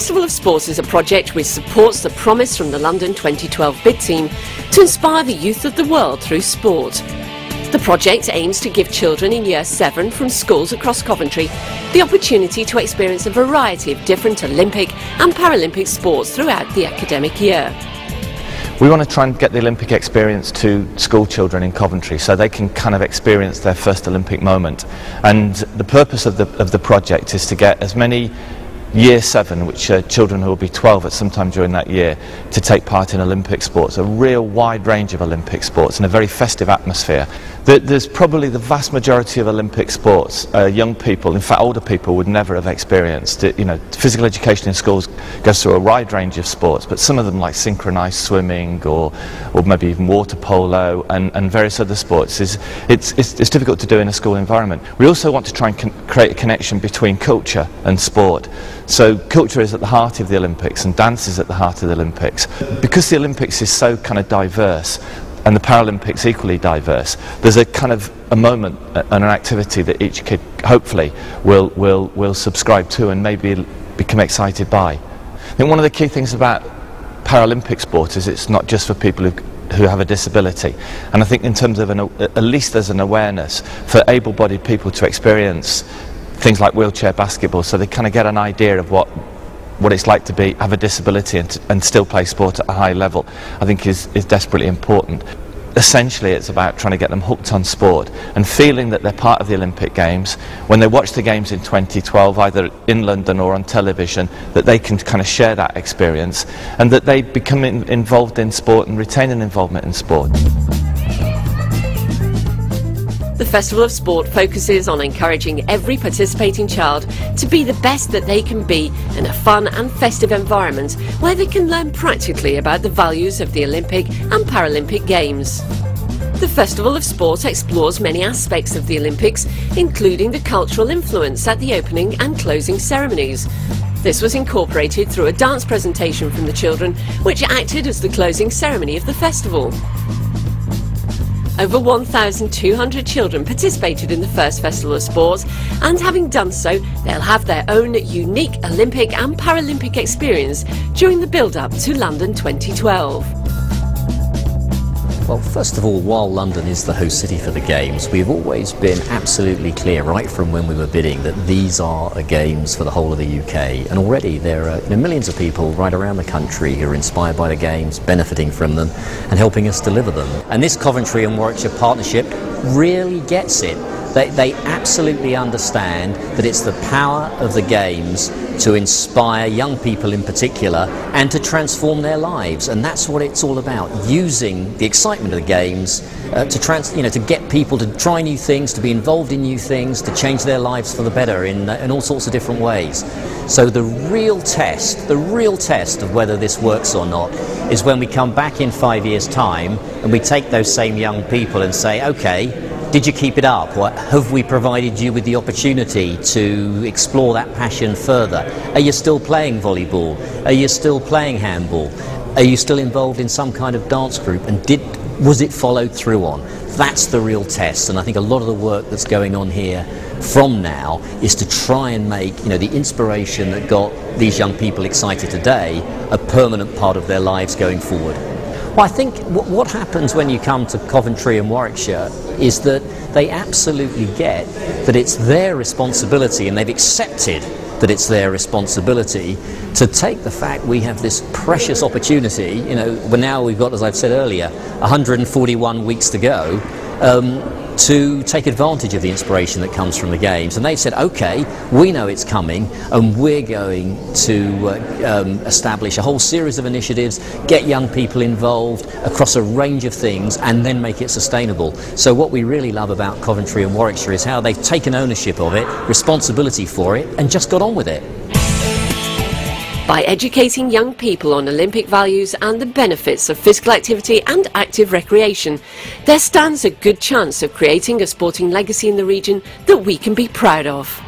Festival of Sports is a project which supports the promise from the London 2012 bid team to inspire the youth of the world through sport. The project aims to give children in Year 7 from schools across Coventry the opportunity to experience a variety of different Olympic and Paralympic sports throughout the academic year. We want to try and get the Olympic experience to school children in Coventry so they can kind of experience their first Olympic moment. And the purpose of the project is to get as many Year 7, which are children who will be 12 at some time during that year, to take part in Olympic sports, a real wide range of Olympic sports in a very festive atmosphere. There's probably the vast majority of Olympic sports young people, in fact older people, would never have experienced. You know, physical education in schools goes through a wide range of sports, but some of them like synchronised swimming or maybe even water polo and various other sports, it's difficult to do in a school environment. We also want to try and create a connection between culture and sport. So culture is at the heart of the Olympics and dance is at the heart of the Olympics. Because the Olympics is so kind of diverse and the Paralympics equally diverse, there's a kind of a moment and an activity that each kid hopefully will subscribe to and maybe become excited by. I think one of the key things about Paralympic sport is it's not just for people who have a disability, and I think in terms of at least there's an awareness for able-bodied people to experience things like wheelchair basketball, so they kind of get an idea of what it's like to have a disability and still play sport at a high level. I think is desperately important. Essentially it's about trying to get them hooked on sport and feeling that they're part of the Olympic Games. When they watch the Games in 2012, either in London or on television, that they can kind of share that experience and that they become involved in sport and retain an involvement in sport. The Festival of Sport focuses on encouraging every participating child to be the best that they can be in a fun and festive environment where they can learn practically about the values of the Olympic and Paralympic Games. The Festival of Sport explores many aspects of the Olympics, including the cultural influence at the opening and closing ceremonies. This was incorporated through a dance presentation from the children, which acted as the closing ceremony of the festival. Over 1,200 children participated in the first Festival of Sports, and having done so, they'll have their own unique Olympic and Paralympic experience during the build-up to London 2012. Well, first of all, while London is the host city for the Games, we've always been absolutely clear, right from when we were bidding, that these are Games for the whole of the UK. And already there are millions of people right around the country who are inspired by the Games, benefiting from them and helping us deliver them. And this Coventry and Warwickshire partnership really gets it. They absolutely understand that it's the power of the Games to inspire young people in particular and to transform their lives, and that's what it's all about, using the excitement of the Games to get people to try new things, to be involved in new things, to change their lives for the better in all sorts of different ways. So the real test of whether this works or not is when we come back in 5 years' time and we take those same young people and say, okay, did you keep it up? Or have we provided you with the opportunity to explore that passion further? Are you still playing volleyball? Are you still playing handball? Are you still involved in some kind of dance group? And was it followed through on? That's the real test, and I think a lot of the work that's going on here from now is to try and make the inspiration that got these young people excited today a permanent part of their lives going forward. Well, I think what happens when you come to Coventry and Warwickshire is that they absolutely get that it's their responsibility, and they've accepted that it's their responsibility to take the fact we have this precious opportunity. But now we've got, as I've said earlier, 141 weeks to go to take advantage of the inspiration that comes from the Games. And they've said, okay, we know it's coming, and we're going to establish a whole series of initiatives, get young people involved across a range of things, and then make it sustainable. So what we really love about Coventry and Warwickshire is how they've taken ownership of it, responsibility for it, and just got on with it. By educating young people on Olympic values and the benefits of physical activity and active recreation, there stands a good chance of creating a sporting legacy in the region that we can be proud of.